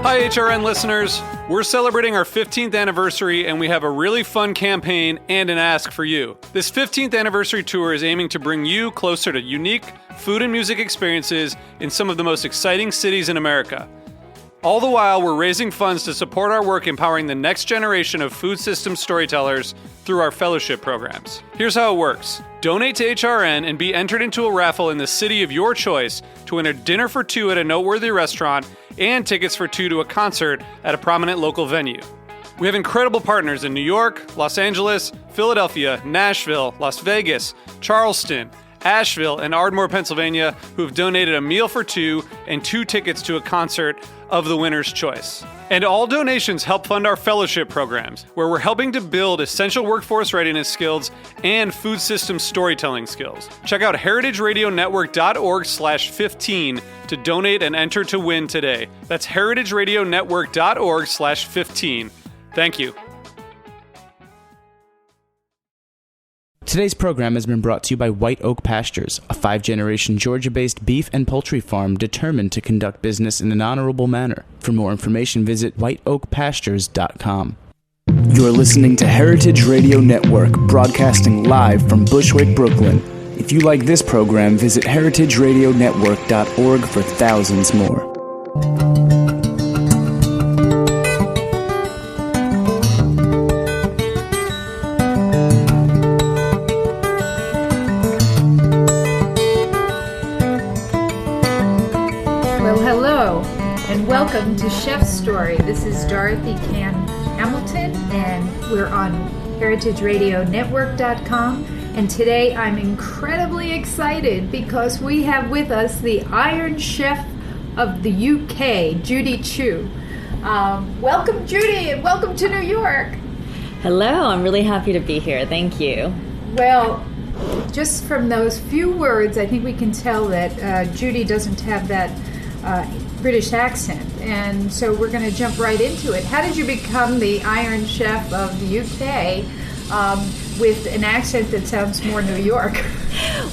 Hi, HRN listeners. We're celebrating our 15th anniversary, and we have a really fun campaign and an ask for you. This 15th anniversary tour is aiming to bring you closer to unique food and music experiences in some of the most exciting cities in America. All the while, we're raising funds to support our work empowering the next generation of food systems storytellers through our fellowship programs. Here's how it works. Donate to HRN and be entered into a raffle in the city of your choice to win a dinner for two at a noteworthy restaurant and tickets for two to a concert at a prominent local venue. We have incredible partners in New York, Los Angeles, Philadelphia, Nashville, Las Vegas, Charleston, Asheville, and Ardmore, Pennsylvania, who have donated a meal for two and two tickets to a concert of the winner's choice. And all donations help fund our fellowship programs, where we're helping to build essential workforce readiness skills and food system storytelling skills. Check out heritageradionetwork.org/15 to donate and enter to win today. That's heritageradionetwork.org/15. Thank you. Today's program has been brought to you by White Oak Pastures, a 5-generation Georgia-based beef and poultry farm determined to conduct business in an honorable manner. For more information, visit whiteoakpastures.com. You're listening to Heritage Radio Network, broadcasting live from Bushwick, Brooklyn. If you like this program, visit heritageradionetwork.org for thousands more. Welcome to Chef's Story. This is Dorothy Can Hamilton, and we're on heritageradionetwork.com. And today I'm incredibly excited because we have with us the Iron Chef of the UK, Judy Joo. Welcome, Judy, and welcome to New York. Hello, I'm really happy to be here. Thank you. Well, just from those few words, I think we can tell that Judy doesn't have that British accent, and so we're going to jump right into it. How did you become the Iron Chef of the UK with an accent that sounds more New York?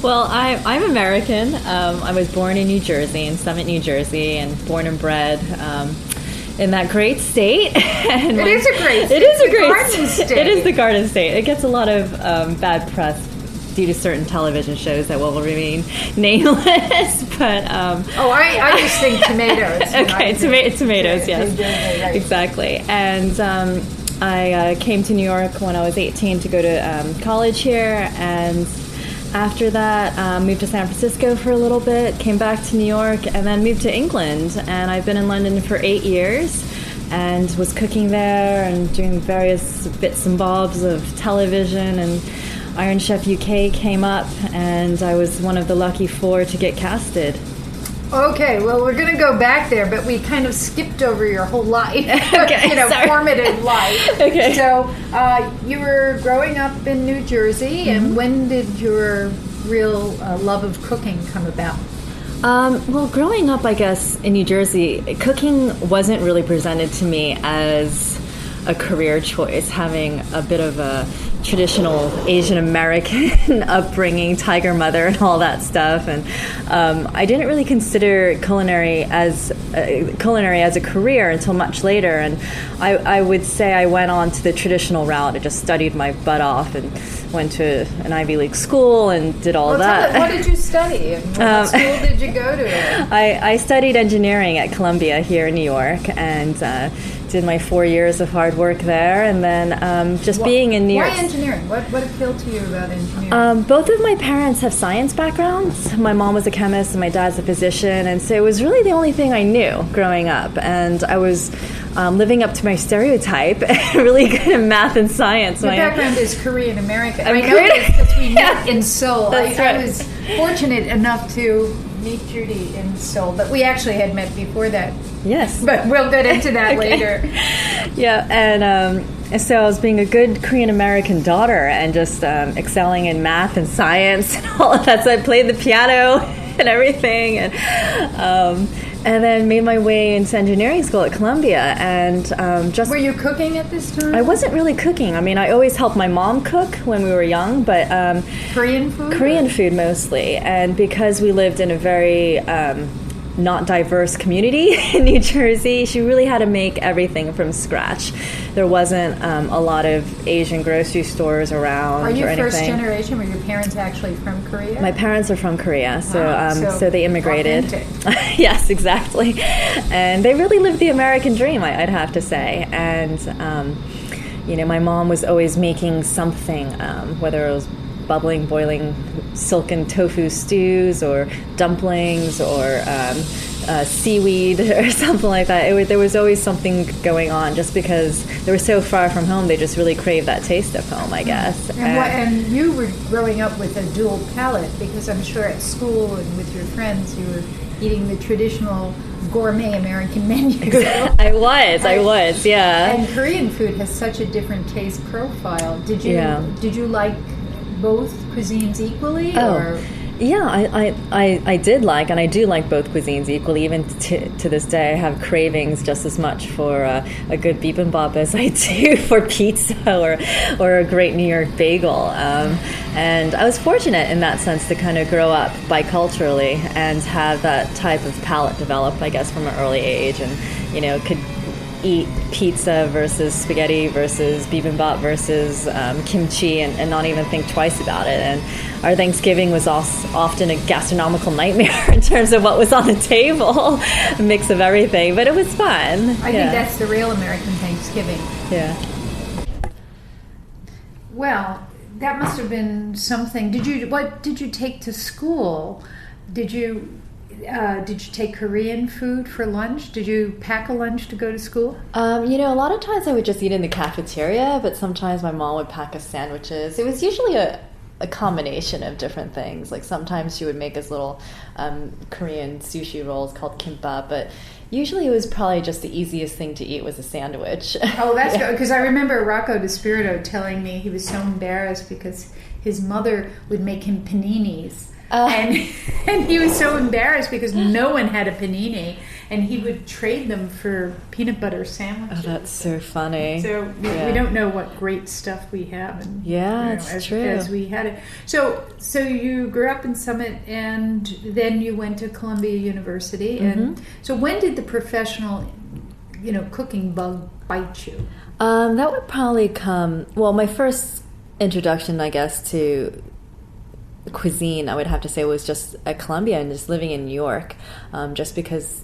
Well, I'm American. I was born in New Jersey, in Summit, New Jersey, and born and bred in that great state. And it is a great state. It is a great Garden State. It is the Garden State. It gets a lot of bad press due to certain television shows that will remain nameless, but I just think tomatoes. Okay, tomatoes, yes, right. Exactly. And I came to New York when I was 18 to go to college here, and after that moved to San Francisco for a little bit, came back to New York, and then moved to England. And I've been in London for 8 years and was cooking there and doing various bits and bobs of television, and Iron Chef UK came up, and I was one of the lucky 4 to get casted. Okay, well, we're going to go back there, but we kind of skipped over your whole life, Okay, formative life. Okay. So you were growing up in New Jersey, and when did your real love of cooking come about? Well, growing up, I guess, in New Jersey, cooking wasn't really presented to me as a career choice, having a bit of a traditional Asian American upbringing, tiger mother and all that stuff, and I didn't really consider culinary as a career until much later. And I would say I went on to the traditional route. I just studied my butt off and went to an Ivy League school and did all that. What did you study? And what school did you go to? I studied engineering at Columbia here in New York, and did my 4 years of hard work there, and then being in New York. Why engineering? What appealed to you about engineering? Both of my parents have science backgrounds. My mom was a chemist and my dad's a physician, and so it was really the only thing I knew growing up, and I was living up to my stereotype, really good at math and science. Your background is Korean American. I know Korean? this because we met in Seoul. That's I right. was fortunate enough to meet Judy in Seoul, but we actually had met before that. Yes. But we'll get into that later. Yeah, and so I was being a good Korean American daughter and just excelling in math and science and all of that. So I played the piano and everything, and then made my way into engineering school at Columbia. And Were you cooking at this time? I wasn't really cooking. I mean, I always helped my mom cook when we were young, but Korean food? Korean food mostly. And because we lived in a very not diverse community in New Jersey. She really had to make everything from scratch. There wasn't a lot of Asian grocery stores around. Are you or anything. first generation? Were your parents actually from Korea? My parents are from Korea, Wow. so they immigrated. Authentic. Yes, exactly. And they really lived the American dream, I'd have to say. And my mom was always making something, whether it was bubbling, boiling, silken tofu stews or dumplings or seaweed or something like that. There was always something going on just because they were so far from home. They just really craved that taste of home, I guess. And you were growing up with a dual palate because I'm sure at school and with your friends you were eating the traditional gourmet American menu. I was, yeah. And Korean food has such a different taste profile. Did you like both cuisines equally? Or? Yeah, I did like, and I do like both cuisines equally. Even to this day, I have cravings just as much for a good bibimbap as I do for pizza or a great New York bagel. And I was fortunate in that sense to kind of grow up biculturally and have that type of palate develop, I guess, from an early age, and could eat pizza versus spaghetti versus bibimbap versus kimchi and not even think twice about it. And our Thanksgiving was often a gastronomical nightmare in terms of what was on the table, a mix of everything, but it was fun. I think that's the real American Thanksgiving. Yeah. Well, that must have been something. What did you take to school? Did you take Korean food for lunch? Did you pack a lunch to go to school? A lot of times I would just eat in the cafeteria, but sometimes my mom would pack us sandwiches. It was usually a combination of different things. Like sometimes she would make us little Korean sushi rolls called kimbap, but usually it was probably just the easiest thing to eat was a sandwich. Oh, that's good. Because I remember Rocco DeSpirito telling me he was so embarrassed because his mother would make him paninis. And he was so embarrassed because no one had a panini, and he would trade them for peanut butter sandwiches. Oh, that's so funny. So we don't know what great stuff we have. And, it's true. As we had it. So you grew up in Summit, and then you went to Columbia University. Mm-hmm. And so when did the professional, cooking bug bite you? That would probably come. Well, my first introduction, I guess, to cuisine, I would have to say, was just at Columbia and just living in New York, just because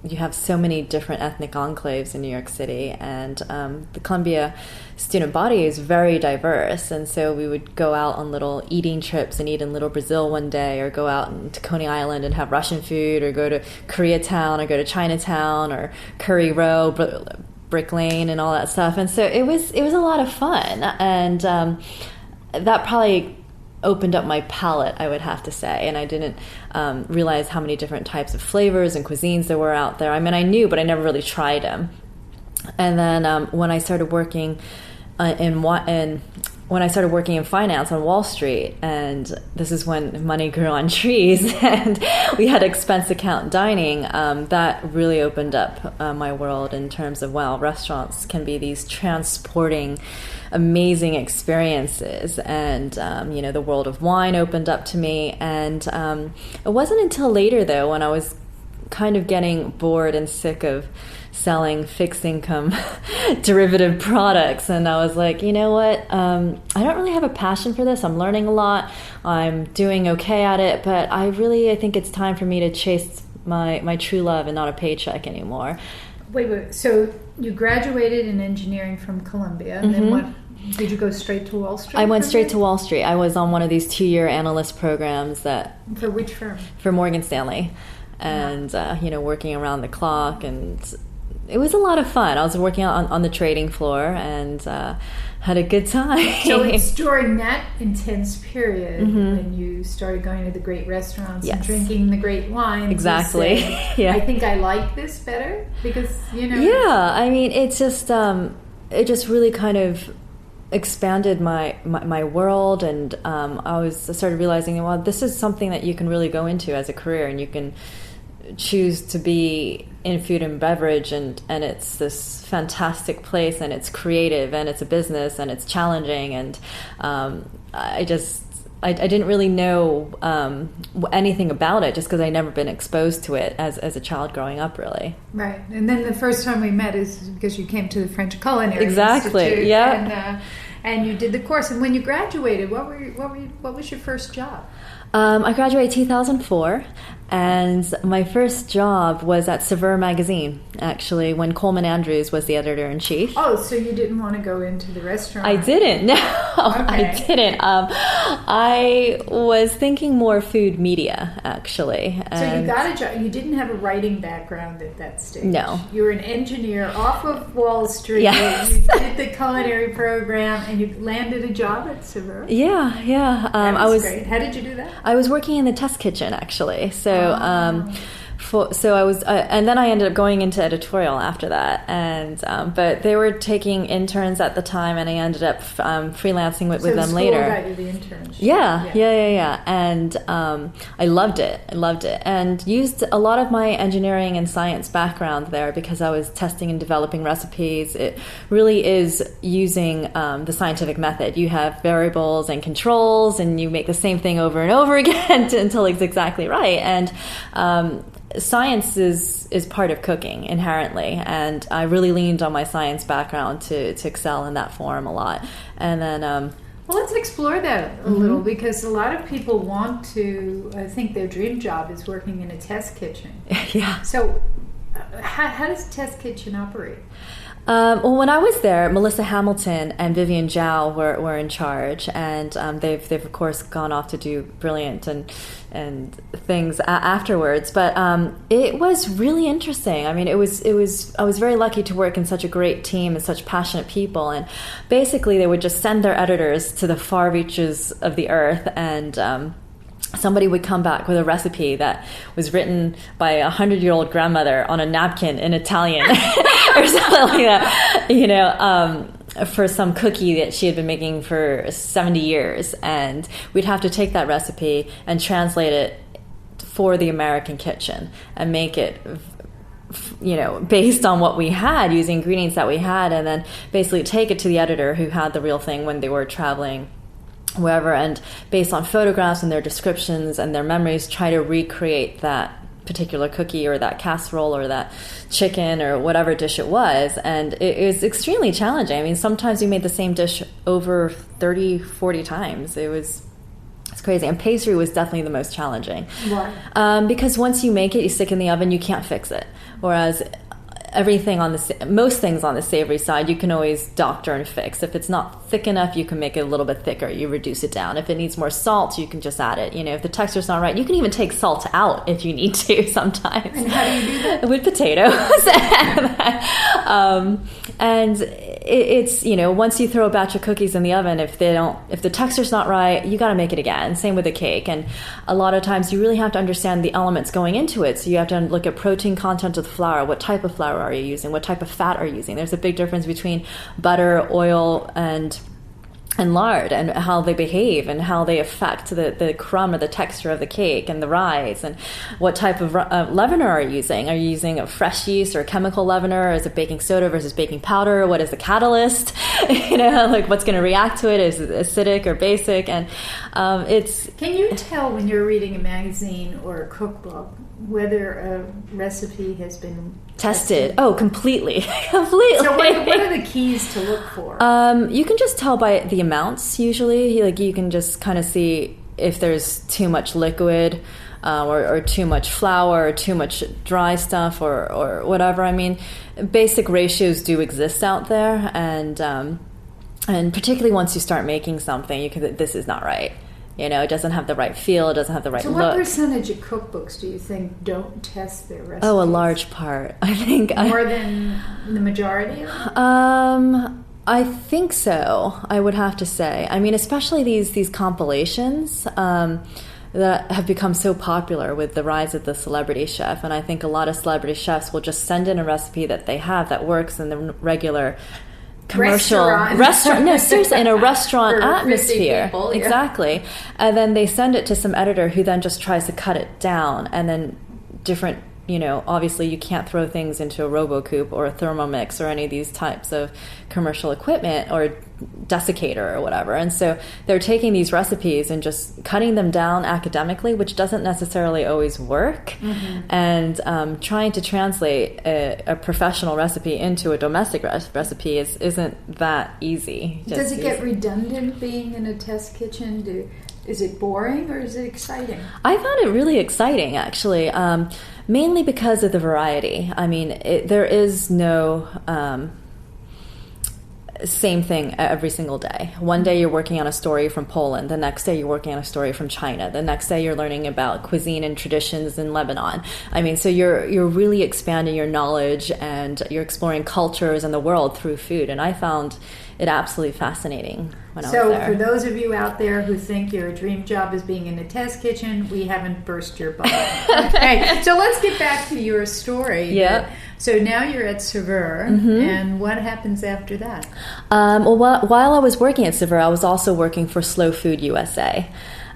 you have so many different ethnic enclaves in New York City, and the Columbia student body is very diverse, and so we would go out on little eating trips and eat in Little Brazil one day, or go out to Coney Island and have Russian food, or go to Koreatown, or go to Chinatown, or Curry Row, Brick Lane, and all that stuff. And so it was a lot of fun, and that probably opened up my palate, I would have to say, and I didn't realize how many different types of flavors and cuisines there were out there. I mean, I knew, but I never really tried them. And then when I started working when I started working in finance on Wall Street, and this is when money grew on trees, and we had expense account dining, that really opened up my world in terms of, wow, restaurants can be these transporting, amazing experiences. And, the world of wine opened up to me. And it wasn't until later, though, when I was kind of getting bored and sick of selling fixed income derivative products, and I was like, you know what, I don't really have a passion for this. I'm learning a lot, I'm doing okay at it, but I think it's time for me to chase my true love and not a paycheck anymore. Wait, so you graduated in engineering from Columbia, and then what? Did you go straight to Wall Street? I went straight to Wall Street. I was on one of these 2-year analyst programs For which firm? For Morgan Stanley. And, working around the clock, and it was a lot of fun. I was working on the trading floor and had a good time. So it's during that intense period when you started going to the great restaurants and drinking the great wines. Exactly. I think I like this better because, Yeah, I mean, it just really kind of expanded my world, and I started realizing, well, this is something that you can really go into as a career, and you can choose to be in food and beverage, and it's this fantastic place, and it's creative, and it's a business, and it's challenging, and I I didn't really know anything about it just because I'd never been exposed to it as a child growing up, really. Right. And then the first time we met is because you came to the French Culinary Exactly. Institute. Yeah. And you did the course. And when you graduated, what was your first job? I graduated 2004, and my first job was at Saveur magazine, actually, when Coleman Andrews was the editor-in-chief. Oh, so you didn't want to go into the restaurant? I didn't. No, Okay. I didn't. I was thinking more food media, actually. So you got a job. You didn't have a writing background at that stage. No. You were an engineer off of Wall Street. Yes. You did the culinary program, and you landed a job at Saveur. Yeah. That was great. How did you do that? I was working in the test kitchen, actually. So, so I was, and then I ended up going into editorial after that. And but they were taking interns at the time, and I ended up freelancing with them later. So got you the internship. Yeah. And I loved it. And used a lot of my engineering and science background there because I was testing and developing recipes. It really is using the scientific method. You have variables and controls, and you make the same thing over and over again until it's exactly right. And science is part of cooking inherently, and I really leaned on my science background to excel in that form a lot. And then well, let's explore that a little, because a lot of people want to, I think their dream job is working in a test kitchen. Yeah. So how does a test kitchen operate? Well, when I was there, Melissa Hamilton and Vivian Zhao were in charge, and they've of course gone off to do brilliant and things afterwards. But it was really interesting. I mean, I was very lucky to work in such a great team and such passionate people. And basically, they would just send their editors to the far reaches of the earth, and somebody would come back with a recipe that was written by a 100-year-old grandmother on a napkin in Italian or something like that, for some cookie that she had been making for 70 years. And we'd have to take that recipe and translate it for the American kitchen and make it based on what we had, using ingredients that we had, and then basically take it to the editor who had the real thing when they were traveling wherever, and based on photographs and their descriptions and their memories, try to recreate that particular cookie or that casserole or that chicken or whatever dish it was. And it was extremely challenging. I mean, sometimes we made the same dish over 30, 40 times. It's crazy. And pastry was definitely the most challenging. Why? Because once you make it, you stick it in the oven, you can't fix it. Whereas most things on the savory side, you can always doctor and fix. If it's not thick enough, you can make it a little bit thicker. You reduce it down. If it needs more salt, you can just add it. If the texture's not right, you can even take salt out if you need to sometimes. And how do you do that? With potatoes. And it's once you throw a batch of cookies in the oven, if the texture's not right, you got to make it again. Same with a cake. And a lot of times you really have to understand the elements going into it. So you have to look at protein content of the flour. What type of flour are you using? What type of fat are you using? There's a big difference between butter, oil, and lard, and how they behave and how they affect the crumb or the texture of the cake and the rise. And what type of leavener are you using? Are you using a fresh yeast or a chemical leavener? Is it baking soda versus baking powder? What is the catalyst? What's going to react to it? Is it acidic or basic? And Can you tell when you're reading a magazine or a cookbook whether a recipe has been tested? Oh, completely. So what are the keys to look for? You can just tell by the amounts, usually. You can just kind of see if there's too much liquid or too much flour or too much dry stuff or whatever. I mean, basic ratios do exist out there, and particularly once you start making something, this is not right. It doesn't have the right feel. It doesn't have the right look. So what percentage of cookbooks do you think don't test their recipes? Oh, a large part. I think. More than the majority of them? I think so, I would have to say. I mean, especially these compilations that have become so popular with the rise of the celebrity chef. And I think a lot of celebrity chefs will just send in a recipe that they have that works in the regular commercial restaurant. No, seriously, in a restaurant atmosphere. People, yeah. Exactly. And then they send it to some editor who then just tries to cut it down, and then different obviously you can't throw things into a RoboCoupe or a Thermomix or any of these types of commercial equipment or desiccator or whatever. And so they're taking these recipes and just cutting them down academically, which doesn't necessarily always work, and trying to translate a professional recipe into a domestic recipe isn't that easy. Does it get redundant being in a test kitchen? Is it boring or is it exciting? I found it really exciting, actually, mainly because of the variety. I mean, there is no same thing every single day. One day you're working on a story from Poland. The next day you're working on a story from China. The next day you're learning about cuisine and traditions in Lebanon. I mean, so you're really expanding your knowledge and you're exploring cultures and the world through food. And I found it absolutely fascinating when I was there. So for those of you out there who think your dream job is being in a test kitchen, we haven't burst your bubble. Okay, so let's get back to your story. Yeah. So now you're at Saveur, and what happens after that? Well, while I was working at Saveur, I was also working for Slow Food USA.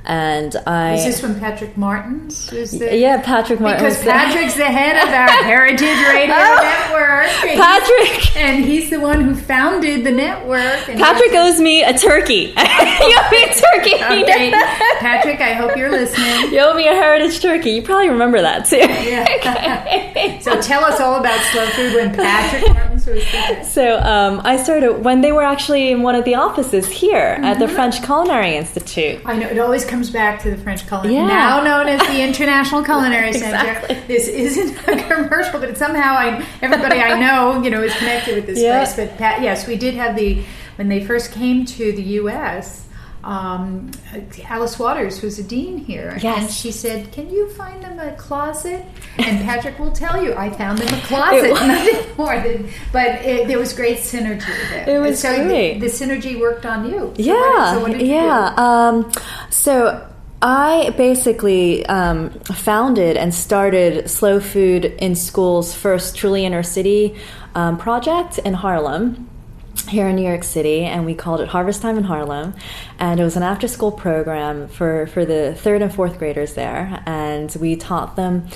And Is this when Patrick Martins was there? Yeah, Patrick Martins. Because Patrick's the head of our Heritage Radio Network. Patrick! And he's the one who founded the network. And Patrick owes me a turkey. You owe me a turkey. Okay. Patrick, I hope you're listening. You owe me a Heritage turkey. You probably remember that, too. Yeah. Okay. So tell us all about Slow Food when Patrick Martins was there. So I started when they were actually in one of the offices here at the French Culinary Institute. I know, it always comes back to the French Culinary, Yeah. now known as the International Culinary Exactly. Center. This isn't a commercial, but somehow everybody I know, is connected with this Yeah. place. But yes, we did have when they first came to the U.S., Alice Waters was a dean here. Yes. And she said, can you find them a closet? And Patrick will tell you, I found them a closet, nothing more. There was great synergy there. It was great. The synergy worked on you. So Yeah, what did you do? So I basically founded and started Slow Food in School's first truly inner city project in Harlem, here in New York City, and we called it Harvest Time in Harlem. And it was an after-school program for the 3rd and 4th graders there, and we taught them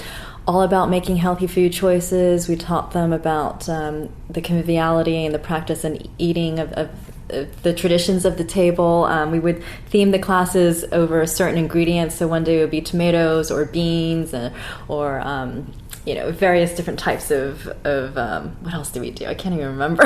all about making healthy food choices. We taught them about the conviviality and the practice and eating of the traditions of the table. We would theme the classes over certain ingredients. So one day it would be tomatoes or beans or various different types of what else do we do? I can't even remember.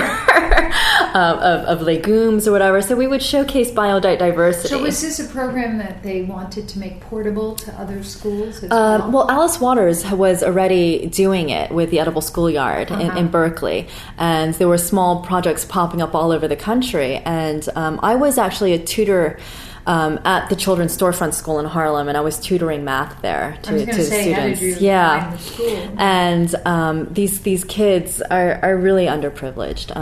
of legumes or whatever. So we would showcase biodiversity. So was this a program that they wanted to make portable to other schools as well? Well, Alice Waters was already doing it with the Edible Schoolyard in Berkeley. And there were small projects popping up all over the country. And I was actually a tutor at the Children's Storefront School in Harlem, and I was tutoring math there to students. How did you find the school? And these kids are really underprivileged.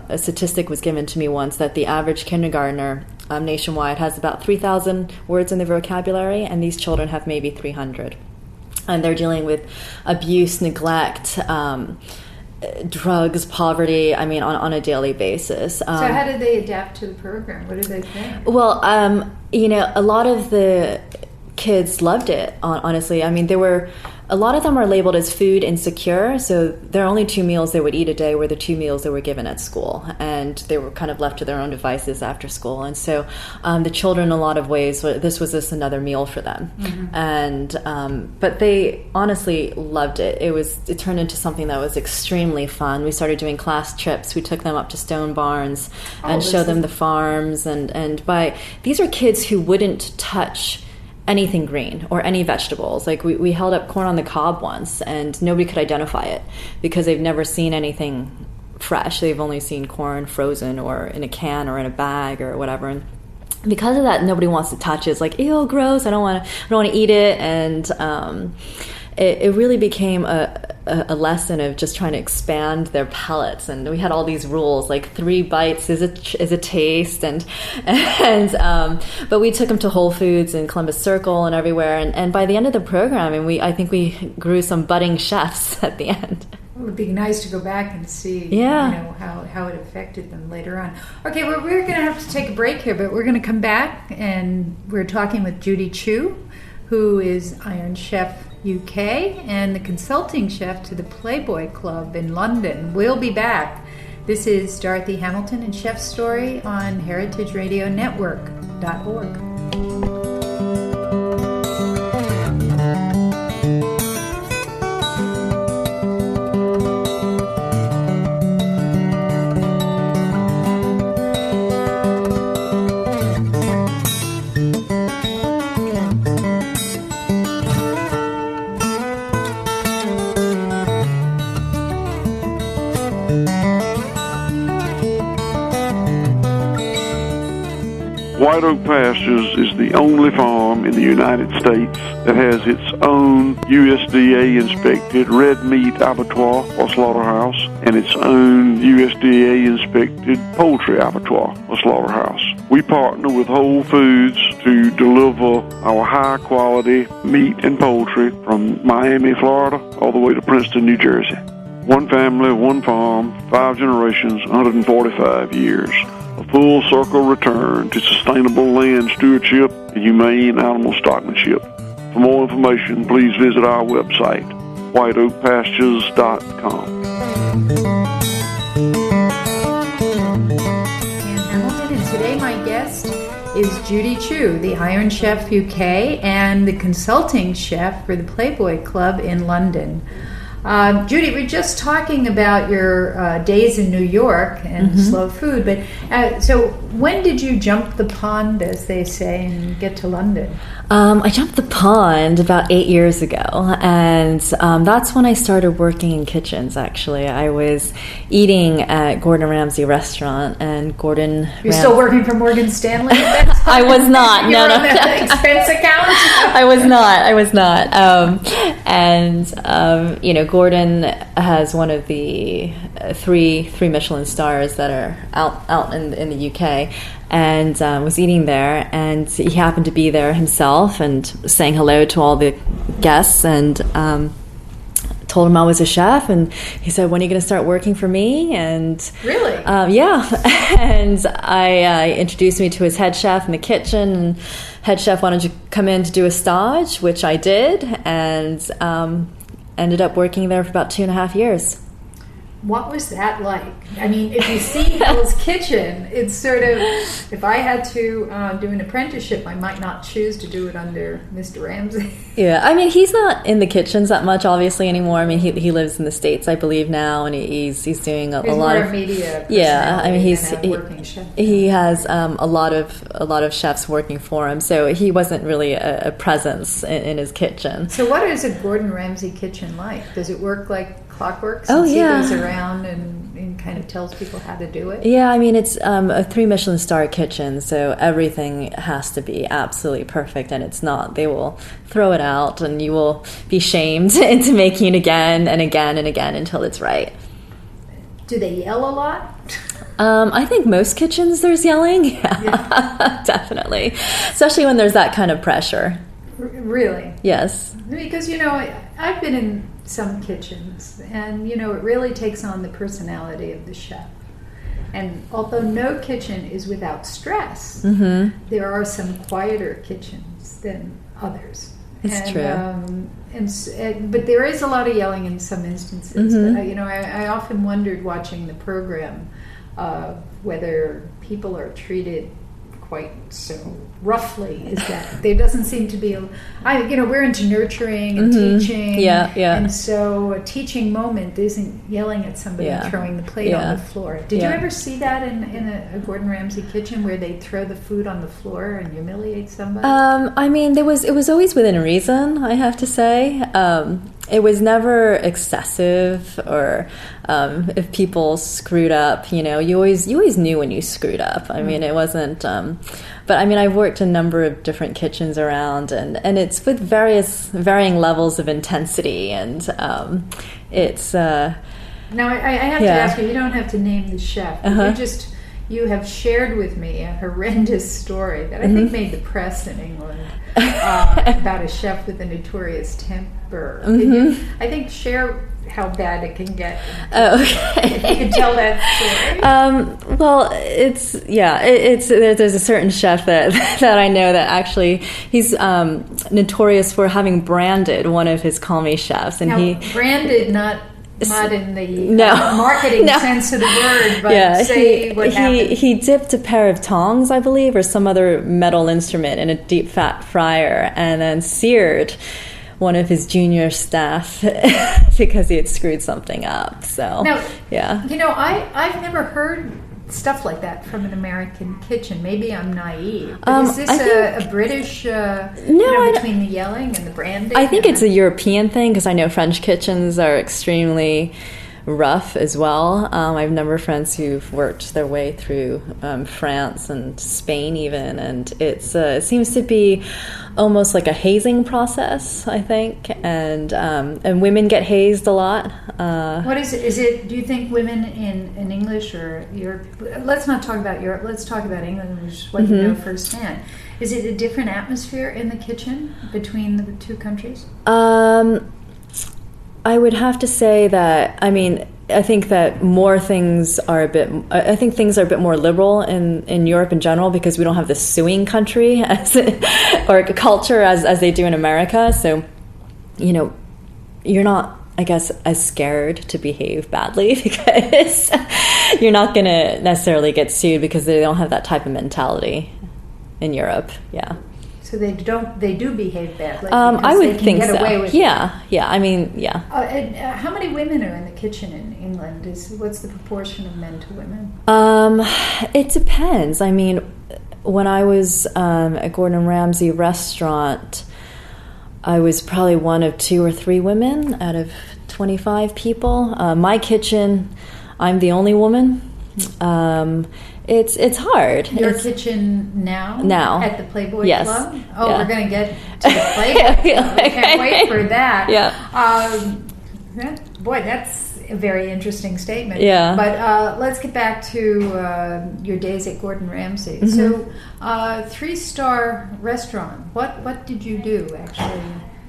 A statistic was given to me once that the average kindergartner nationwide has about 3,000 words in their vocabulary, and these children have maybe 300. And they're dealing with abuse, neglect, drugs, poverty, on a daily basis. So how did they adapt to the program? What did they think? Well, a lot of the kids loved it, honestly. A lot of them are labeled as food insecure, so there are only 2 meals they would eat a day were the 2 meals they were given at school, and they were kind of left to their own devices after school. And so the children, in a lot of ways, this was just another meal for them. And but they honestly loved it. It turned into something that was extremely fun. We started doing class trips. We took them up to Stone Barns and showed them the farms. And these are kids who wouldn't touch anything green or any vegetables. Like we held up corn on the cob once, and nobody could identify it because they've never seen anything fresh. They've only seen corn frozen or in a can or in a bag or whatever. And because of that, nobody wants to touch it. It's like, ew, gross. I don't want to eat it. And it really became a lesson of just trying to expand their palates. And we had all these rules, like 3 bites is a taste, but we took them to Whole Foods and Columbus Circle and everywhere. And by the end of the program, I think we grew some budding chefs at the end. It would be nice to go back and see how it affected them later on. Okay, well, we're going to have to take a break here, but we're going to come back, and we're talking with Judy Joo, who is Iron Chef UK and the consulting chef to the Playboy Club in London. We'll be back. This is Dorothy Hamilton and Chef Story on heritageradionetwork.org. White Oak Pastures is the only farm in the United States that has its own USDA-inspected red meat abattoir or slaughterhouse and its own USDA-inspected poultry abattoir or slaughterhouse. We partner with Whole Foods to deliver our high-quality meat and poultry from Miami, Florida, all the way to Princeton, New Jersey. One family, one farm, 5 generations, 145 years. A full circle return to sustainable land stewardship and humane animal stockmanship. For more information, please visit our website, whiteoakpastures.com. Hamilton, and today my guest is Judy Joo, the Iron Chef UK and the consulting chef for the Playboy Club in London. Judy, we're just talking about your days in New York and slow food, but so when did you jump the pond, as they say, and get to London? I jumped the pond about 8 years ago, and that's when I started working in kitchens, actually. I was eating at Gordon Ramsay restaurant, and Gordon You're still working for Morgan Stanley at that time? I was not. No. The expense account? I was not. Gordon has one of the three Michelin stars that are out in the UK, and was eating there, and he happened to be there himself and saying hello to all the guests, and told him I was a chef, and he said, "When are you going to start working for me?" And really, yeah, and I introduced me to his head chef in the kitchen, and head chef wanted to come in to do a stage, which I did, and ended up working there for about 2.5 years. What was that like? I mean, if you see Hell's Kitchen, it's sort of, if I had to do an apprenticeship, I might not choose to do it under Mr. Ramsay. Yeah, I mean, he's not in the kitchens that much, obviously, anymore. I mean, he lives in the States, I believe, now, and he's doing a lot of media. Yeah, I mean, he has a lot of chefs working for him, so he wasn't really a presence in his kitchen. So, what is a Gordon Ramsay kitchen like? Does it work like clockwork? Oh, yeah. He goes around and kind of tells people how to do it? Yeah, I mean, it's a 3 Michelin star kitchen, so everything has to be absolutely perfect, and it's not. They will throw it out, and you will be shamed into making it again and again and again until it's right. Do they yell a lot? I think most kitchens there's yelling. Yeah. Definitely. Especially when there's that kind of pressure. Really? Yes. Because, I've been in some kitchens, and, it really takes on the personality of the chef. And although no kitchen is without stress, there are some quieter kitchens than others. It's true. But there is a lot of yelling in some instances. But, I often wondered watching the program whether people are treated quite so roughly. Is that there doesn't seem to be we're into nurturing and teaching, yeah, and so a teaching moment isn't yelling at somebody and throwing the plate on the floor. Did you ever see that in a Gordon Ramsay kitchen where they throw the food on the floor and humiliate somebody? I mean, it was always within reason, I have to say. It was never excessive, or if people screwed up, you always knew when you screwed up. I mean, it wasn't. But I mean, I've worked a number of different kitchens around, and it's with varying levels of intensity, and it's. Now I have to ask you. You don't have to name the chef. But you have shared with me a horrendous story that I think made the press in England about a chef with a notorious temper. Can you, I think, share how bad it can get. Oh, okay. If you can tell that story. Well, there's a certain chef that I know that actually he's notorious for having branded one of his Call Me chefs, and now, branded not in the marketing sense of the word, but what happened. He dipped a pair of tongs, I believe, or some other metal instrument in a deep fat fryer, and then seared one of his junior staff because he had screwed something up. So now, yeah, I've never heard stuff like that from an American kitchen. Maybe I'm naive. But is this a British? Between the yelling and the branding. I think it's a European thing, because I know French kitchens are extremely rough as well. I have a number of friends who've worked their way through France and Spain even, and it seems to be almost like a hazing process, I think, and women get hazed a lot. What is it? Do you think women in English or Europe? Let's not talk about Europe. Let's talk about England, which is what you know firsthand. Is it a different atmosphere in the kitchen between the two countries? I would have to say that, I think that things are a bit more liberal in Europe in general, because we don't have the suing country or culture as they do in America. So, you're not, I guess, as scared to behave badly because you're not going to necessarily get sued, because they don't have that type of mentality in Europe. Yeah. So they do behave badly. I would think get so. Away with yeah. How many women are in the kitchen in England? What's the proportion of men to women? It depends. When I was at Gordon Ramsay restaurant, I was probably one of 2 or 3 women out of 25 people. My kitchen, I'm the only woman. It's hard. Your kitchen now at the Playboy yes. Club? Oh, yeah. We're going to get to the Playboy Club. I can't wait for that. Yeah. Boy, that's a very interesting statement. Yeah. But let's get back to your days at Gordon Ramsay. Mm-hmm. So, 3-star restaurant. What did you do, actually?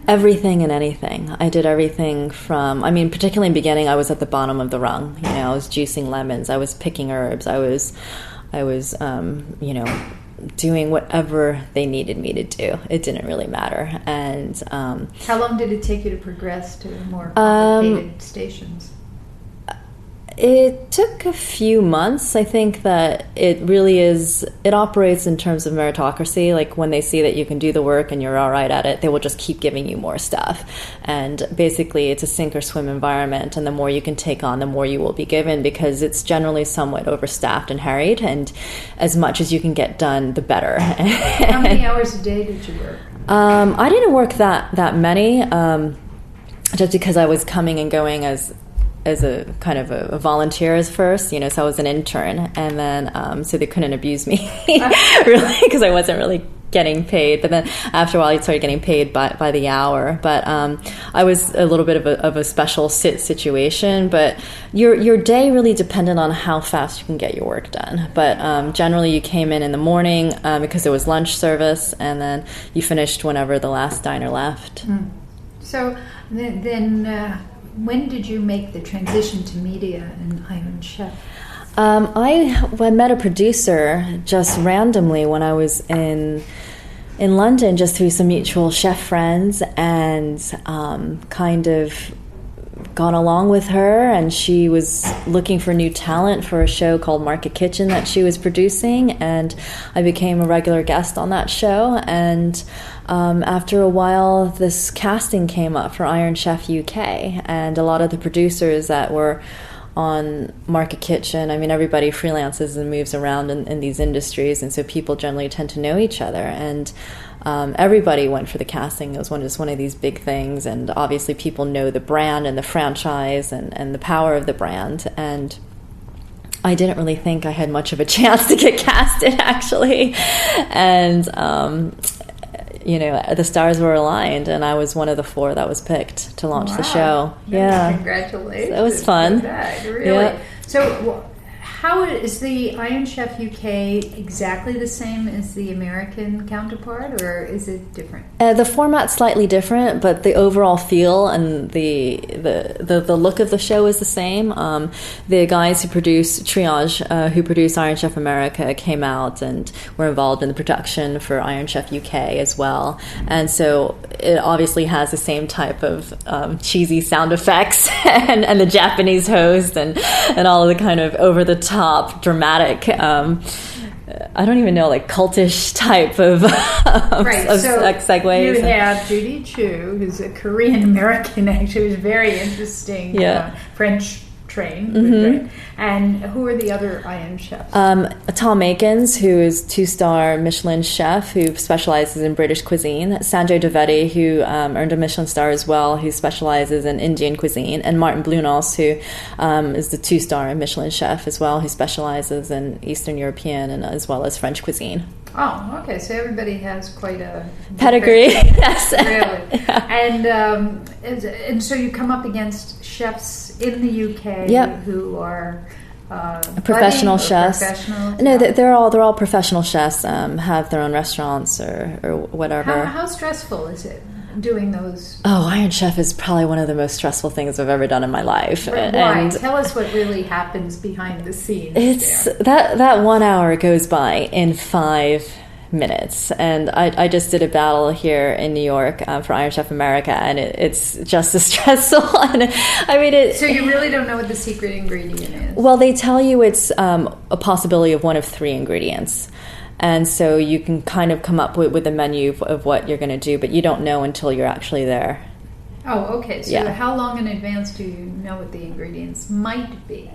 Everything and anything. I did everything from, particularly in the beginning, I was at the bottom of the rung. I was juicing lemons. I was picking herbs. I was doing whatever they needed me to do. It didn't really matter. And how long did it take you to progress to more complicated stations? It took a few months. I think that it operates in terms of meritocracy. Like, when they see that you can do the work and you're all right at it, they will just keep giving you more stuff. And basically, it's a sink or swim environment. And the more you can take on, the more you will be given, because it's generally somewhat overstaffed and harried. And as much as you can get done, the better. How many hours a day did you work? I didn't work that many, just because I was coming and going as a kind of a volunteer as first, so I was an intern, and then so they couldn't abuse me really, because I wasn't really getting paid. But then after a while, I started getting paid by the hour. But I was a little bit of a special situation. But your day really depended on how fast you can get your work done. But generally, you came in the morning because there was lunch service, and then you finished whenever the last diner left. So then. When did you make the transition to media and Iron Chef? I met a producer just randomly when I was in London, just through some mutual chef friends, and kind of gone along with her. And she was looking for new talent for a show called Market Kitchen that she was producing, and I became a regular guest on that show. And after a while, this casting came up for Iron Chef UK, and a lot of the producers that were on Market Kitchen, everybody freelances and moves around in these industries, and so people generally tend to know each other, and everybody went for the casting. It was one of these big things, and obviously people know the brand and the franchise and the power of the brand, and I didn't really think I had much of a chance to get casted, actually, and the stars were aligned, and I was one of the 4 that was picked to launch the show. Yeah. Congratulations. That was fun. Really. Yeah. So how is the Iron Chef UK exactly the same as the American counterpart, or is it different? The format's slightly different, but the overall feel and the look of the show is the same. The guys who produce Triage, who produce Iron Chef America, came out and were involved in the production for Iron Chef UK as well. And so it obviously has the same type of cheesy sound effects and the Japanese host and all of the kind of over-the-top, dramatic, I don't even know, like cultish type of, right. So segues. You have Judy Joo, who's a Korean-American, actually, who's very interesting, French trained, right? And who are the other Iron Chefs? Tom Akins, who is 2-star Michelin chef who specializes in British cuisine. Sanjay Dwivedi, who earned a Michelin star as well, who specializes in Indian cuisine. And Martin Blunos, who is the 2-star Michelin chef as well, who specializes in Eastern European and as well as French cuisine. Oh, okay. So everybody has quite a pedigree. Yes, really. Yeah. And so you come up against chefs in the UK who are professional chefs. No, yeah. they're all professional chefs. Have their own restaurants or whatever. How stressful is it doing those? Oh, Iron Chef is probably one of the most stressful things I've ever done in my life. Why? And tell us what really happens behind the scenes. It's there. that 1 hour goes by in 5 minutes, and I just did a battle here in New York for Iron Chef America, and it's just as stressful. And I mean, so you really don't know what the secret ingredient is? Well, they tell you it's a possibility of one of 3 ingredients. And so you can kind of come up with a menu of what you're going to do, but you don't know until you're actually there. Oh, okay. So how long in advance do you know what the ingredients might be?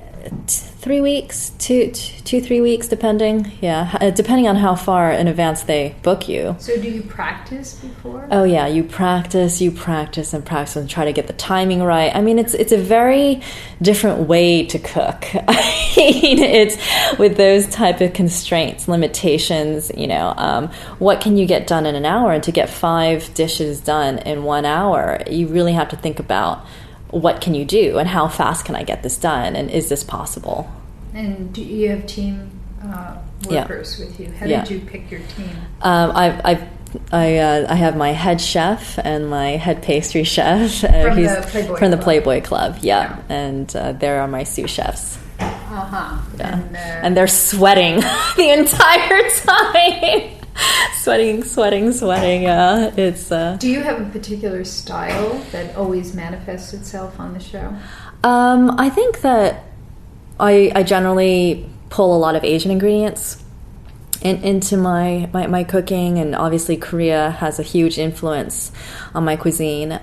3 weeks, 3 weeks, depending. Yeah, depending on how far in advance they book you. So do you practice before? Oh yeah, you practice and try to get the timing right. I mean, it's a very different way to cook. I mean, it's with those type of constraints, limitations. You know, what can you get done in an hour? And to get 5 dishes done in 1 hour, you really have to think about what can you do and how fast can I get this done and is this possible? And do you have team workers with you? How did you pick your team? I have my head chef and my head pastry chef from the Playboy Club. Yeah. And there are my sous chefs. Yeah. And they're sweating the entire time. Sweating. It's. Do you have a particular style that always manifests itself on the show? I think that I generally pull a lot of Asian ingredients into my cooking, and obviously Korea has a huge influence on my cuisine.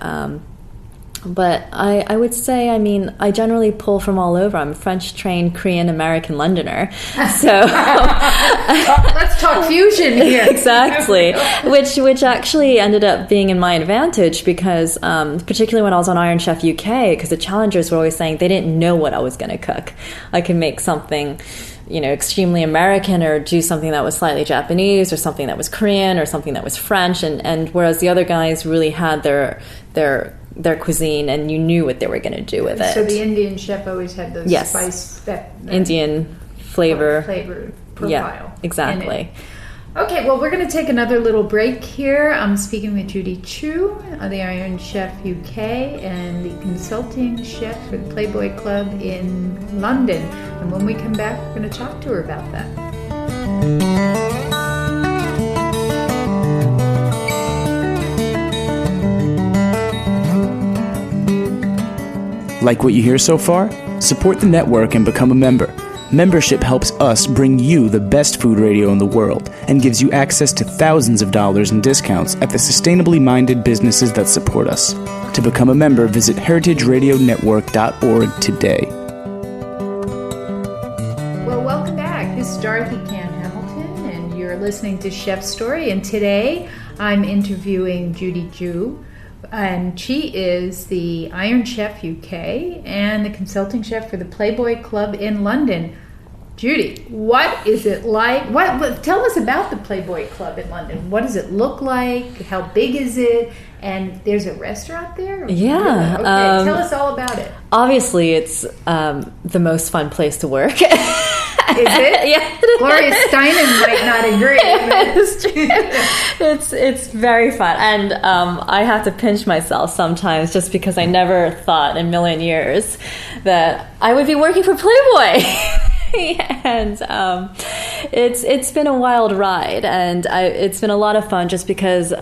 But I would say, I mean, I generally pull from all over. I'm a French-trained Korean American Londoner, so let's talk fusion here. Exactly, which actually ended up being in my advantage because, particularly when I was on Iron Chef UK, because the challengers were always saying they didn't know what I was going to cook. I could make something, you know, extremely American, or do something that was slightly Japanese, or something that was Korean, or something that was French, and whereas the other guys really had their cuisine, and you knew what they were going to do with it. So the Indian chef always had those spice, that Indian flavor profile. Yeah, exactly. Okay, well, we're going to take another little break here. I'm speaking with Judy Joo, the Iron Chef UK, and the consulting chef for the Playboy Club in London. And when we come back, we're going to talk to her about that. Like what you hear so far? Support the network and become a member. Membership helps us bring you the best food radio in the world and gives you access to thousands of dollars in discounts at the sustainably minded businesses that support us. To become a member, visit heritageradionetwork.org today. Well, welcome back. This is Dorothy Cann Hamilton, and you're listening to Chef Story. And today I'm interviewing Judy Joo. And she is the Iron Chef UK and the consulting chef for the Playboy Club in London. Judy, what is it like? What tell us about the Playboy Club in London. What does it look like? How big is it? And there's a restaurant there? Yeah. Okay, tell us all about it. Obviously, it's the most fun place to work. it? Yeah. Gloria Steinem might not agree. It's very fun, and I have to pinch myself sometimes just because I never thought in a million years that I would be working for Playboy. And it's been a wild ride, and it's been a lot of fun just because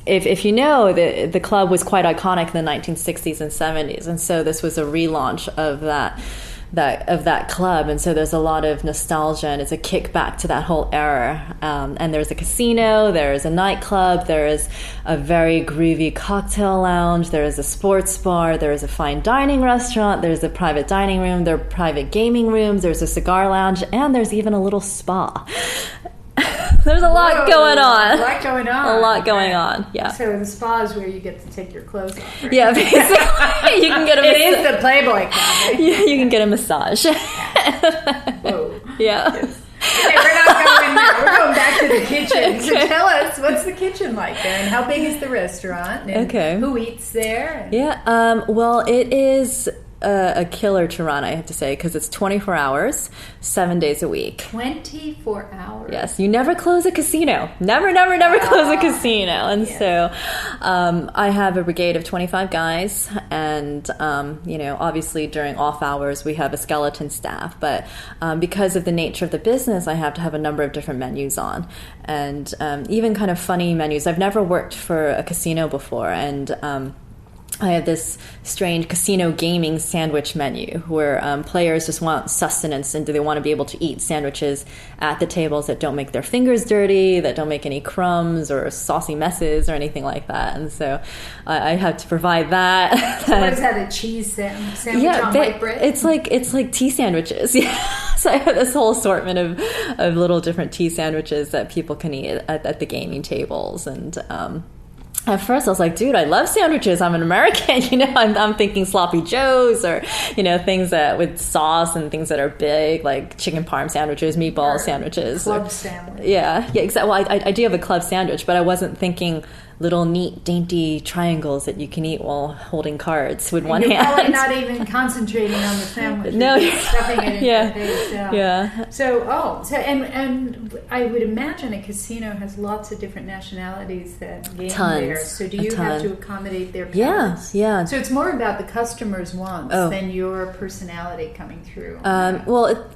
if you know, the club was quite iconic in the 1960s and 70s, and so this was a relaunch of that club, and so there's a lot of nostalgia, and it's a kickback to that whole era. And there's a casino, there's a nightclub, there is a very groovy cocktail lounge, there is a sports bar, there is a fine dining restaurant, there's a private dining room, there are private gaming rooms, there's a cigar lounge, and there's even a little spa. There's a lot going on. A lot going on. A lot going on, yeah. So the spa is where you get to take your clothes off, right? Yeah, basically. You can get It is the Playboy Club, right? Yeah, you can get a massage. Whoa. Yeah. Yes. Okay, we're not going there. We're going back to the kitchen. So tell us, what's the kitchen like there, and how big is the restaurant? And Okay. who eats there? Yeah, well, it is a killer to run, I have to say, because it's 24 hours, 7 days a week. 24 hours. Yes, you never close a casino. Never close a casino. And so I have a brigade of 25 guys, and, obviously during off hours we have a skeleton staff. But because of the nature of the business, I have to have a number of different menus on. And even kind of funny menus. I've never worked for a casino before, and I have this strange casino gaming sandwich menu where players just want sustenance, and do they want to be able to eat sandwiches at the tables that don't make their fingers dirty, that don't make any crumbs or saucy messes or anything like that. And so I have to provide that. So what is that, a cheese sandwich on white bread? It's like tea sandwiches. Yeah. So I have this whole assortment of little different tea sandwiches that people can eat at the gaming tables. And at first I was like, dude, I love sandwiches. I'm an American, I'm thinking sloppy joes, or, things that with sauce, and things that are big, like chicken parm sandwiches, meatball sandwiches. Club sandwich. Yeah, exactly. Well, I do have a club sandwich, but I wasn't thinking little neat, dainty triangles that you can eat while holding cards with one hand. You're probably not even concentrating on the sandwich. No, you're stuffing it in your face. Yeah. So and I would imagine a casino has lots of different nationalities that game there. So do you have to accommodate their palates? Yeah. So it's more about the customer's wants than your personality coming through.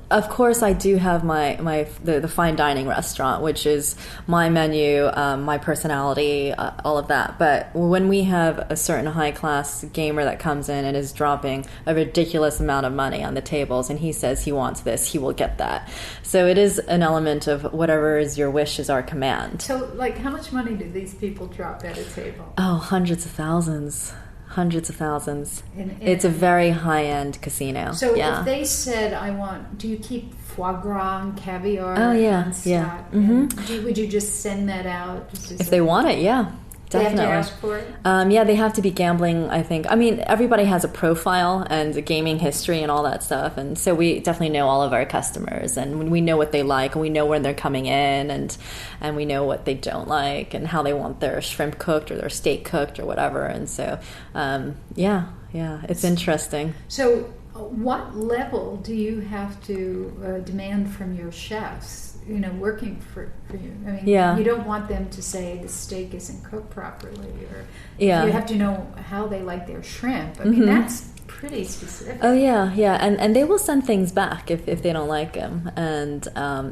Of course, I do have the fine dining restaurant, which is my menu, my personality, all of that. But when we have a certain high-class gamer that comes in and is dropping a ridiculous amount of money on the tables, and he says he wants this, he will get that. So it is an element of whatever is your wish is our command. So, how much money do these people drop at a table? Oh, hundreds of thousands. It's a very high-end casino. So if they said, do you keep foie gras and caviar? Oh, yeah. And stock? Yeah. Mm-hmm. Would you just send that out? If they want it, yeah. Definitely. They have to ask for it? Yeah, they have to be gambling, I think. I mean, everybody has a profile and a gaming history and all that stuff. And so we definitely know all of our customers, and we know what they like, and we know when they're coming in, and we know what they don't like, and how they want their shrimp cooked or their steak cooked or whatever. And so, it's interesting. So what level do you have to demand from your chefs? Working for you. I mean, you don't want them to say the steak isn't cooked properly, or you have to know how they like their shrimp. I mean, that's pretty specific. Oh yeah, and they will send things back if they don't like them, and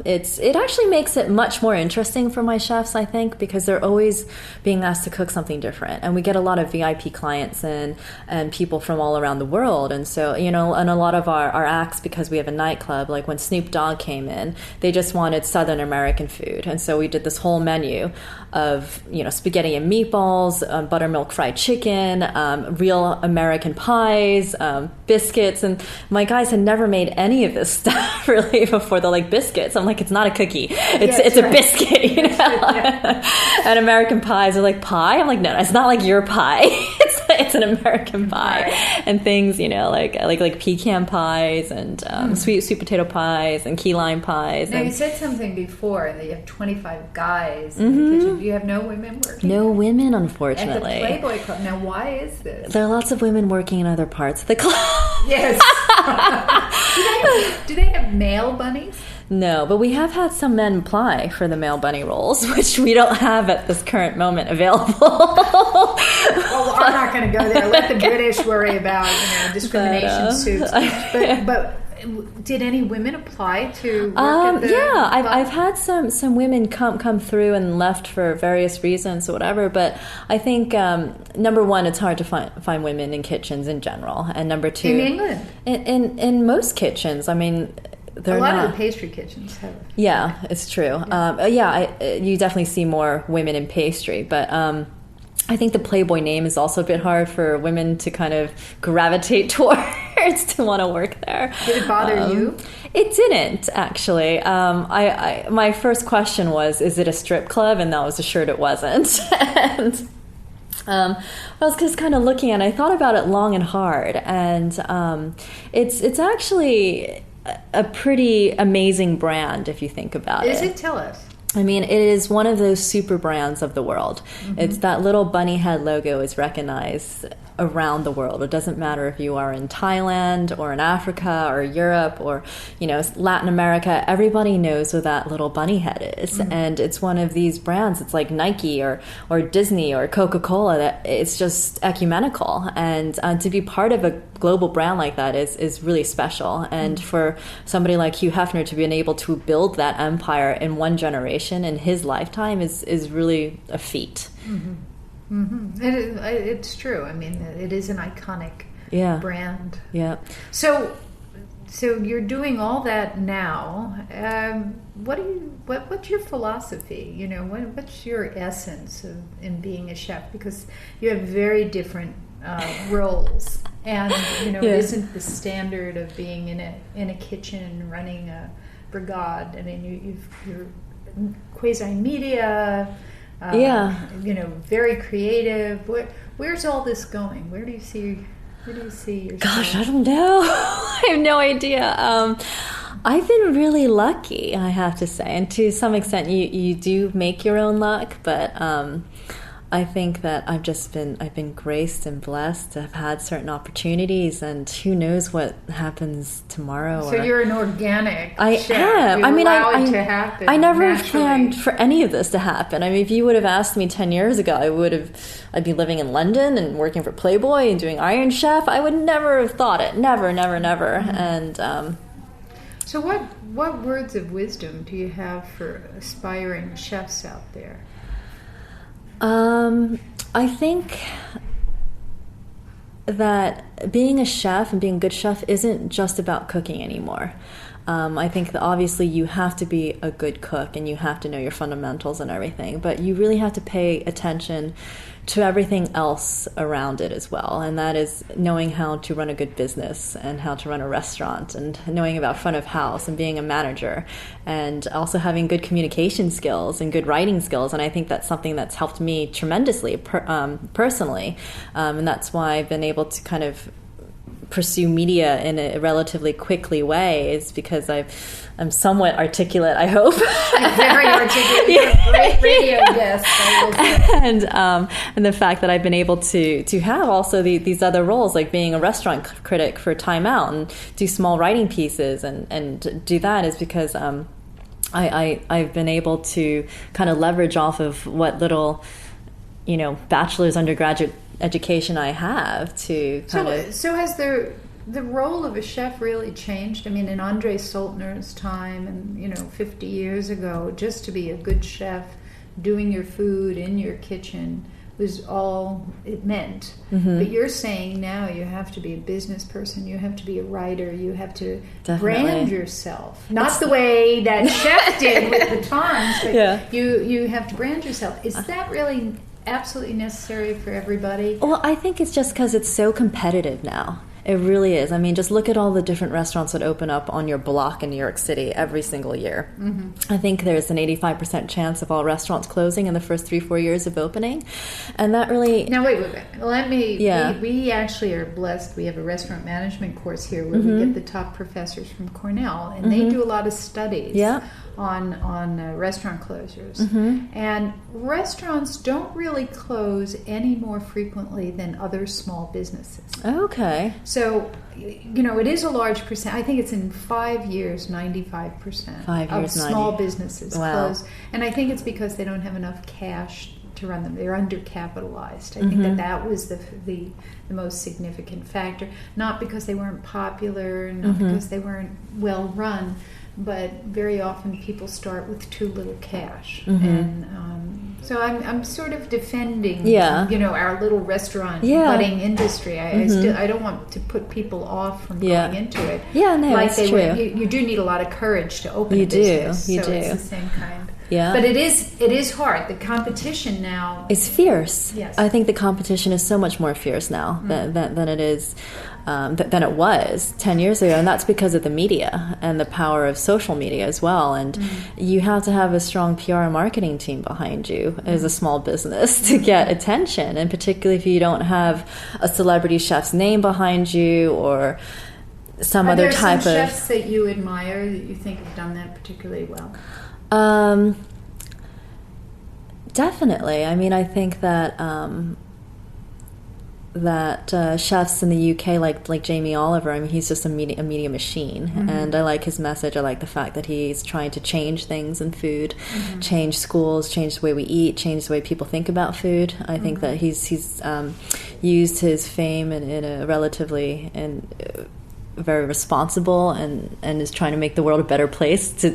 it actually makes it much more interesting for my chefs, I think, because they're always being asked to cook something different, and we get a lot of VIP clients and people from all around the world, and so and a lot of our acts, because we have a nightclub, like when Snoop Dogg came in, they just wanted Southern American food, and so we did this whole menu of spaghetti and meatballs, buttermilk fried chicken, real American pies, biscuits, and my guys had never made any of this stuff really before. They're like, biscuits? I'm like, it's not a cookie, it's a biscuit, And American pies are like, pie? I'm like, no, it's not like your pie. It's an American pie. And things, like pecan pies and sweet potato pies and key lime pies. Now, you said something before that you have 25 guys in the kitchen. Do you have no women working? No women, unfortunately. At the Playboy Club. Now, why is this? There are lots of women working in other parts of the club. Yes. Do they have had male bunnies? No, but we have had some men apply for the male bunny roles, which we don't have at this current moment available. Well, I'm not going to go there. Let the British worry about discrimination suits. But did any women apply to work at the Yeah, I've had some women come through and left for various reasons or whatever. But I think number one, it's hard to find women in kitchens in general, and number two, in England, in most kitchens, I mean. A lot of the pastry kitchens have. Yeah, it's true. You definitely see more women in pastry, but I think the Playboy name is also a bit hard for women to kind of gravitate towards to want to work there. Did it bother you? It didn't, actually. My first question was, is it a strip club? And I was assured it wasn't. And I was just kind of looking at it. I thought about it long and hard, and it's actually a pretty amazing brand if you think about it. Is it? Tell us. I mean, it is one of those super brands of the world. Mm-hmm. It's that little bunny head logo is recognized around the world. It doesn't matter if you are in Thailand or in Africa or Europe or, Latin America. Everybody knows what that little bunny head is. Mm-hmm. And it's one of these brands. It's like Nike or Disney or Coca-Cola. That it's just ecumenical. And to be part of a global brand like that is really special. And for somebody like Hugh Hefner to be able to build that empire in one generation in his lifetime is really a feat. Mm-hmm. Mm-hmm. It's true. I mean, it is an iconic brand. Yeah. So you're doing all that now. What's your philosophy? What's your essence in being a chef? Because you have very different roles, and it isn't the standard of being in a kitchen running a brigade. I mean, you're quasi media. Very creative. Where's all this going? Where do you see yourself? Gosh, I don't know. I have no idea. I've been really lucky, I have to say, and to some extent, you do make your own luck. But I think that I've been graced and blessed to have had certain opportunities, and who knows what happens tomorrow. So you're an organic chef. I mean, it to happen I never naturally. planned for any of this to happen. I mean, if you would have asked me 10 years ago, I'd be living in London and working for Playboy and doing Iron Chef. I would never have thought it. Never. Mm-hmm. And so what words of wisdom do you have for aspiring chefs out there? I think that being a chef and being a good chef isn't just about cooking anymore. I think that obviously you have to be a good cook and you have to know your fundamentals and everything, but you really have to pay attention to everything else around it as well. And that is knowing how to run a good business and how to run a restaurant and knowing about front of house and being a manager and also having good communication skills and good writing skills. And I think that's something that's helped me tremendously personally. And that's why I've been able to kind of pursue media in a relatively quickly way is because I'm somewhat articulate, I hope. Very articulate. You're a great radio guest. And the fact that I've been able to have also these other roles, like being a restaurant critic for Time Out and do small writing pieces and do that is because I've been able to kind of leverage off of what little bachelor's undergraduate education I have to kind of... So has the role of a chef really changed? I mean, in Andre Soltner's time and, 50 years ago, just to be a good chef, doing your food in your kitchen was all it meant. Mm-hmm. But you're saying now you have to be a business person, you have to be a writer, you have to brand yourself. Not the way that chef did with the Times, but you have to brand yourself. Is that really absolutely necessary for everybody? Well, I think it's just because it's so competitive now. It really is. I mean, just look at all the different restaurants that open up on your block in New York City every single year. Mm-hmm. I think there's an 85% chance of all restaurants closing in the first 3-4 years of opening. And that really... Now, wait. Let me... Yeah. We actually are blessed. We have a restaurant management course here where we get the top professors from Cornell, and they do a lot of studies on restaurant closures. Mm-hmm. And restaurants don't really close any more frequently than other small businesses. Okay. So, it is a large percent. I think it's in 5 years, 95% of small businesses close. And I think it's because they don't have enough cash to run them. They're undercapitalized. I think that was the most significant factor. Not because they weren't popular, not because they weren't well run, but very often people start with too little cash. And so I'm sort of defending, our little restaurant budding industry. I don't want to put people off from going into it. Yeah, no, like it's true. You do need a lot of courage to open a business. You do. It's the same kind. Yeah. But it is hard. The competition now is fierce. Yes. I think the competition is so much more fierce now than it is than it was 10 years ago, and that's because of the media and the power of social media as well. And you have to have a strong PR and marketing team behind you as a small business to get attention, and particularly if you don't have a celebrity chef's name behind you or some other type of chefs that you admire that you think have done that particularly well. Definitely. I mean, I think that chefs in the UK, like Jamie Oliver, I mean, he's just a media machine, and I like his message. I like the fact that he's trying to change things in food, change schools, change the way we eat, change the way people think about food. I think that he's used his fame in a relatively very responsible and is trying to make the world a better place. No,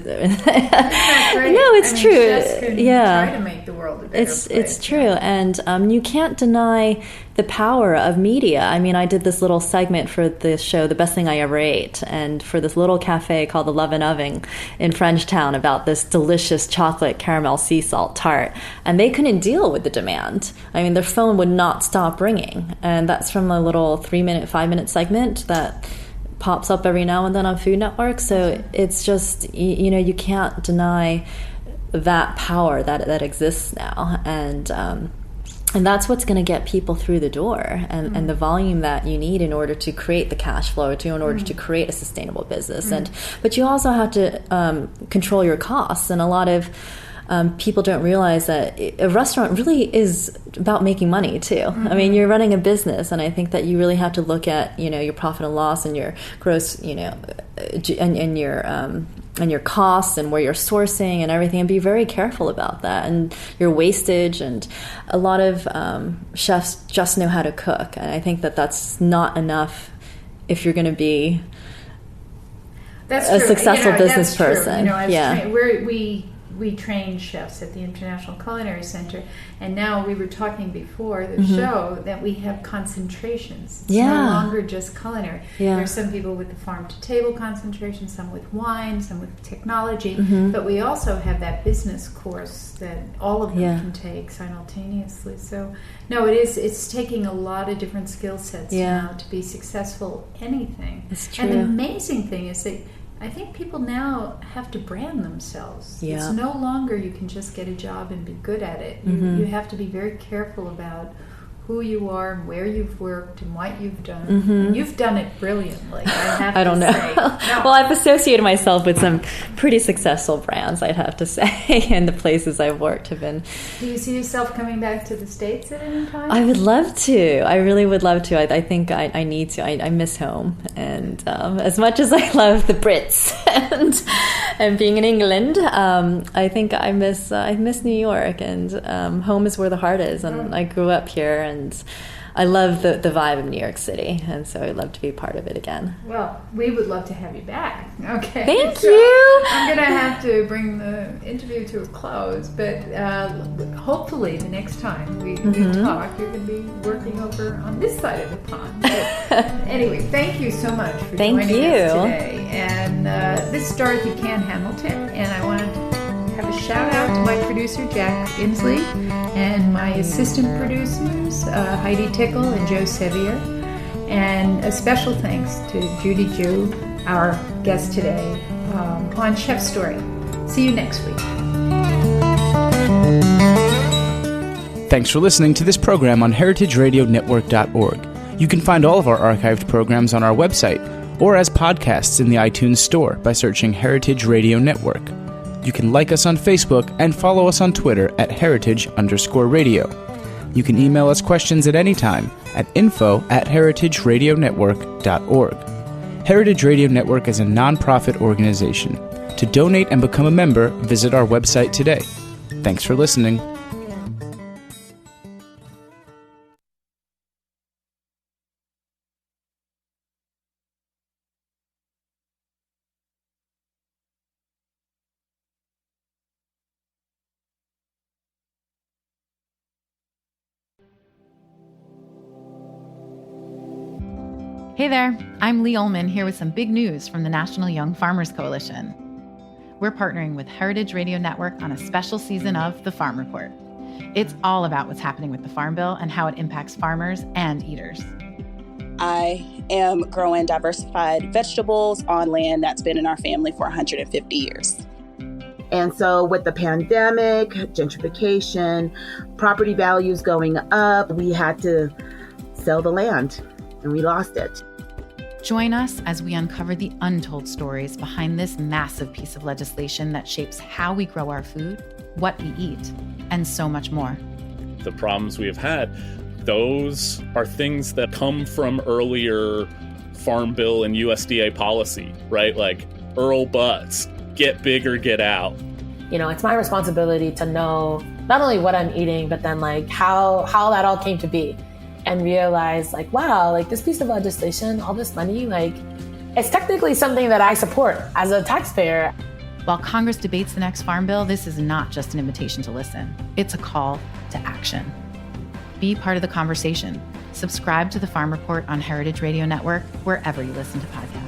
it's true. Chefs can try to make the world a better place. It's true, and you can't deny the power of media. I mean, I did this little segment for this show, The Best Thing I Ever Ate, and for this little cafe called the Love and Oven in Frenchtown about this delicious chocolate caramel sea salt tart, and they couldn't deal with the demand. I mean, their phone would not stop ringing, and that's from a little 3-minute, 5-minute segment that pops up every now and then on Food Network. So it's just, you can't deny that power that exists now, and that's what's going to get people through the door, and the volume that you need in order to create the cash flow, in order to create a sustainable business. But you also have to control your costs, and a lot of people don't realize that a restaurant really is about making money too. I mean, you're running a business, and I think that you really have to look at your profit and loss and your gross, and your costs and where you're sourcing and everything, and be very careful about that, and your wastage. And a lot of chefs just know how to cook, and I think that that's not enough if you're going to be a successful business person. We train chefs at the International Culinary Center, and now we were talking before the show that we have concentrations. It's no longer just culinary. There's some people with the farm-to-table concentration, some with wine, some with technology, but we also have that business course that all of them can take simultaneously. So, no, it's taking a lot of different skill sets now to be successful anything. It's true. And the amazing thing is that I think people now have to brand themselves. Yeah. It's no longer you can just get a job and be good at it. You have to be very careful about who you are and where you've worked and what you've done. And you've done it brilliantly, I don't know. Say. No. Well, I've associated myself with some pretty successful brands, I'd have to say, and the places I've worked have been. Do you see yourself coming back to the States at any time? I would love to. I really would love to. I think I need to. I miss home. And as much as I love the Brits and being in England, I think I miss New York, and home is where the heart is. And I grew up here, and I love the vibe of New York City, and so I'd love to be a part of it again. Well, we would love to have you back. Okay. Thank you. I'm going to have to bring the interview to a close, but hopefully the next time we talk, you're going to be working over on this side of the pond. But anyway, thank you so much for joining us today. And this is Dorothy Can Hamilton, and I want to have a shout out to my producer Jack Inslee and my assistant producers Heidi Tickle and Joe Sevier, and a special thanks to Judy Joo, our guest today on Chef Story. See you next week. Thanks for listening to this program on heritageradionetwork.org. You can find all of our archived programs on our website or as podcasts in the iTunes Store by searching Heritage Radio Network. You can like us on Facebook and follow us on Twitter at @heritage_radio. You can email us questions at any time at info@heritageradionetwork.org. Heritage Radio Network is a nonprofit organization. To donate and become a member, visit our website today. Thanks for listening. Hey there, I'm Lee Ullman here with some big news from the National Young Farmers Coalition. We're partnering with Heritage Radio Network on a special season of The Farm Report. It's all about what's happening with the Farm Bill and how it impacts farmers and eaters. I am growing diversified vegetables on land that's been in our family for 150 years. And so with the pandemic, gentrification, property values going up, we had to sell the land and we lost it. Join us as we uncover the untold stories behind this massive piece of legislation that shapes how we grow our food, what we eat, and so much more. The problems we have had, those are things that come from earlier Farm Bill and USDA policy, right? Like Earl Butts, get big or get out. You know, it's my responsibility to know not only what I'm eating, but then like how that all came to be. And realize like, wow, like this piece of legislation, all this money, like it's technically something that I support as a taxpayer. While Congress debates the next Farm Bill, this is not just an invitation to listen. It's a call to action. Be part of the conversation. Subscribe to the Farm Report on Heritage Radio Network, wherever you listen to podcasts.